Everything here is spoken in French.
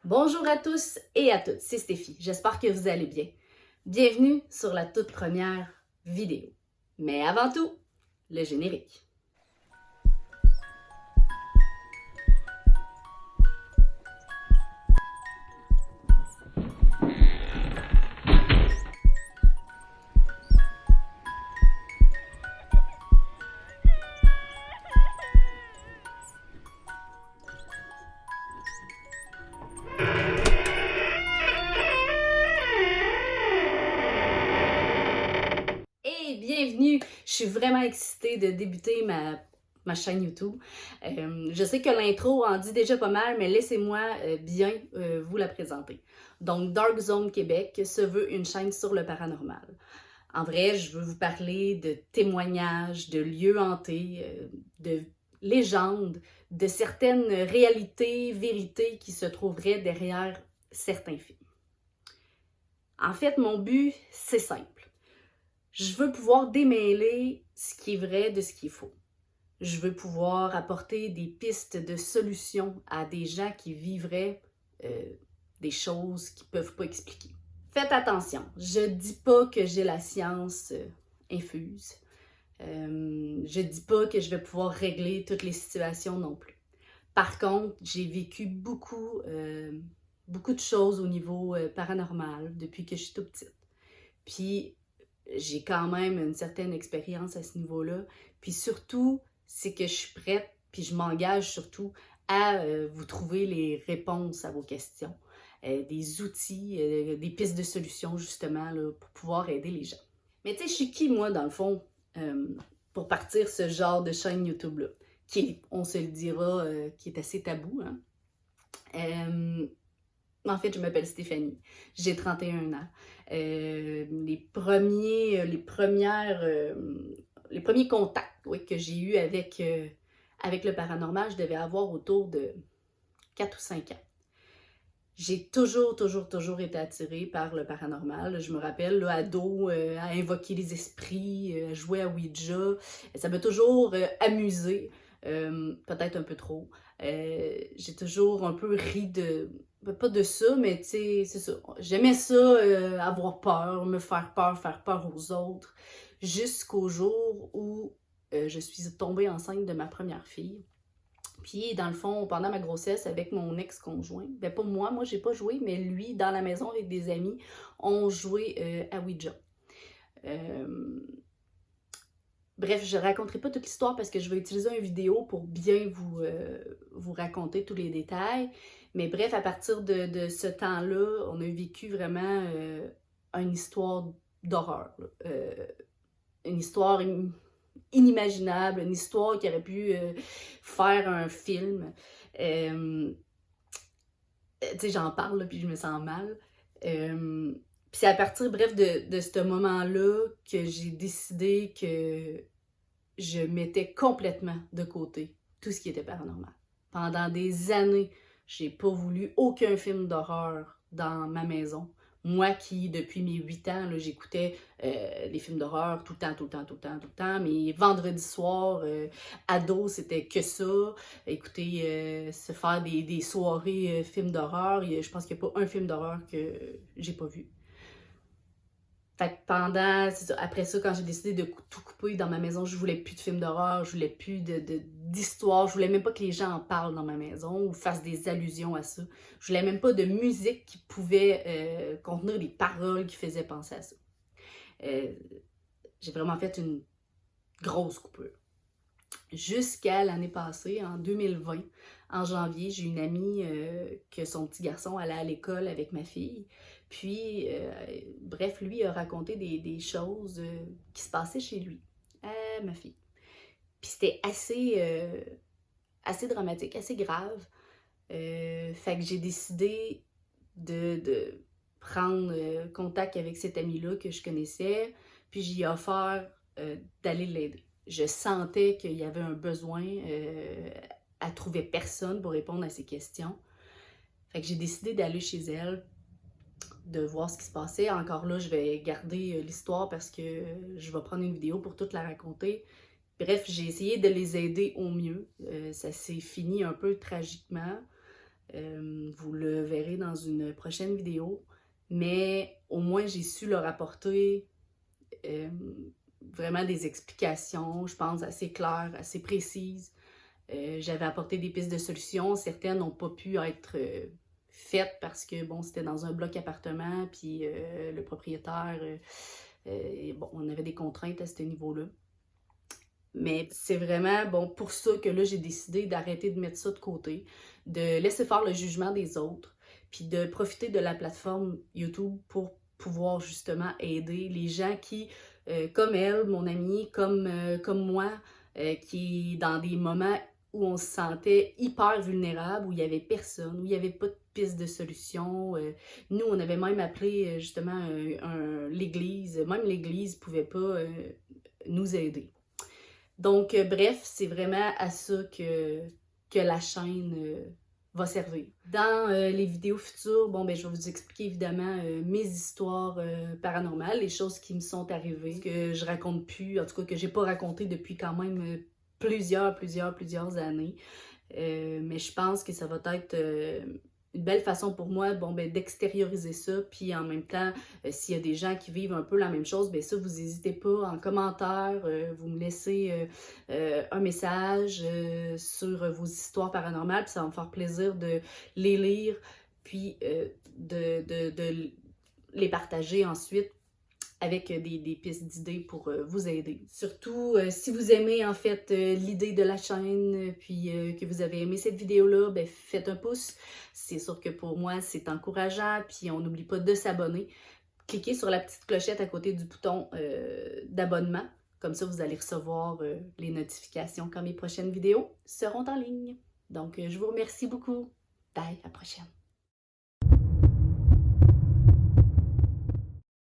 Bonjour à tous et à toutes, c'est Stéphie, j'espère que vous allez bien. Bienvenue sur la toute première vidéo. Mais avant tout, le générique. Et bienvenue! Je suis vraiment excitée de débuter ma chaîne YouTube. Je sais que l'intro en dit déjà pas mal, mais laissez-moi bien vous la présenter. Donc, Dark Zone Québec se veut une chaîne sur le paranormal. En vrai, je veux vous parler de témoignages, de lieux hantés, de légendes, de certaines réalités, vérités qui se trouveraient derrière certains films. En fait, mon but, c'est simple. Je veux pouvoir démêler ce qui est vrai de ce qui est faux. Je veux pouvoir apporter des pistes de solutions à des gens qui vivraient des choses qu'ils ne peuvent pas expliquer. Faites attention, je dis pas que j'ai la science infuse. Je dis pas que je vais pouvoir régler toutes les situations non plus. Par contre, j'ai vécu beaucoup de choses au niveau paranormal depuis que je suis toute petite. Puis, j'ai quand même une certaine expérience à ce niveau-là. Puis surtout, c'est que je suis prête, puis je m'engage surtout à vous trouver les réponses à vos questions, des outils, des pistes de solutions justement là, pour pouvoir aider les gens. Mais tu sais, je suis qui moi dans le fond pour partir ce genre de chaîne YouTube-là, qui, on se le dira, qui est assez tabou, hein? En fait, je m'appelle Stéphanie, j'ai 31 ans. Les premiers contacts que j'ai eus avec le paranormal, je devais avoir autour de 4 ou 5 ans. J'ai toujours été attirée par le paranormal. Je me rappelle, là, ado, à invoquer les esprits, à jouer à Ouija. Ça m'a toujours amusée, peut-être un peu trop. J'ai toujours un peu ri pas de ça, mais tu sais, c'est ça. J'aimais ça, avoir peur, me faire peur aux autres, jusqu'au jour où je suis tombée enceinte de ma première fille. Puis, dans le fond, pendant ma grossesse, avec mon ex-conjoint, ben pas moi j'ai pas joué, mais lui, dans la maison avec des amis, on jouait à Ouija. Bref, je ne raconterai pas toute l'histoire parce que je vais utiliser une vidéo pour bien vous raconter tous les détails. Mais bref, à partir de ce temps-là, on a vécu vraiment une histoire d'horreur. Une histoire inimaginable, une histoire qui aurait pu faire un film. Tu sais, j'en parle, là, puis je me sens mal. Puis c'est à partir, bref, de ce moment-là que j'ai décidé que je mettais complètement de côté tout ce qui était paranormal. Pendant des années, j'ai pas voulu aucun film d'horreur dans ma maison. Moi qui, depuis mes 8 ans, j'écoutais les films d'horreur tout le temps. Mais vendredi soir, ado, c'était que ça. Écouter, se faire des soirées films d'horreur. Je pense qu'il n'y a pas un film d'horreur que j'ai pas vu. Fait que après ça, quand j'ai décidé de tout couper dans ma maison, je voulais plus de films d'horreur, je voulais plus d'histoires, je voulais même pas que les gens en parlent dans ma maison ou fassent des allusions à ça. Je voulais même pas de musique qui pouvait contenir des paroles qui faisaient penser à ça. J'ai vraiment fait une grosse coupure. Jusqu'à l'année passée, en 2020, en janvier, j'ai une amie que son petit garçon allait à l'école avec ma fille. Puis, bref, lui a raconté des choses qui se passaient chez lui, à ma fille. Puis c'était assez dramatique, assez grave. Fait que j'ai décidé de prendre contact avec cette amie-là que je connaissais, puis j'y ai offert d'aller l'aider. Je sentais qu'il y avait un besoin, elle trouvait personne pour répondre à ses questions. Fait que j'ai décidé d'aller chez elle, de voir ce qui se passait. Encore là, je vais garder l'histoire parce que je vais prendre une vidéo pour toute la raconter. Bref, j'ai essayé de les aider au mieux. Ça s'est fini un peu tragiquement. Vous le verrez dans une prochaine vidéo, mais au moins j'ai su leur apporter vraiment des explications, je pense, assez claires, assez précises. J'avais apporté des pistes de solutions, certaines n'ont pas pu être faites parce que, bon, c'était dans un bloc appartement, puis le propriétaire, bon, on avait des contraintes à ce niveau-là. Mais c'est vraiment, bon, pour ça que là, j'ai décidé d'arrêter de mettre ça de côté, de laisser faire le jugement des autres, puis de profiter de la plateforme YouTube pour pouvoir justement aider les gens qui, comme elle, mon amie, comme moi, qui dans des moments où on se sentait hyper vulnérable, où il n'y avait personne, où il n'y avait pas de piste de solution. Nous, on avait même appelé justement l'église, même l'église ne pouvait pas nous aider. Donc, bref, c'est vraiment à ça que la chaîne va servir. Dans les vidéos futures, bon, ben, je vais vous expliquer évidemment mes histoires paranormales, les choses qui me sont arrivées, que je raconte plus, en tout cas que j'ai pas raconté depuis quand même plusieurs années. Mais je pense que ça va être une belle façon pour moi, bon, ben, d'extérioriser ça, puis en même temps, s'il y a des gens qui vivent un peu la même chose, ben ça, vous n'hésitez pas en commentaire, vous me laissez un message sur vos histoires paranormales, puis ça va me faire plaisir de les lire, puis de les partager ensuite avec des pistes d'idées pour vous aider. Surtout, si vous aimez en fait l'idée de la chaîne, puis que vous avez aimé cette vidéo-là, ben faites un pouce. C'est sûr que pour moi, c'est encourageant, puis on n'oublie pas de s'abonner. Cliquez sur la petite clochette à côté du bouton d'abonnement. Comme ça, vous allez recevoir les notifications quand mes prochaines vidéos seront en ligne. Donc, je vous remercie beaucoup. Bye, à la prochaine.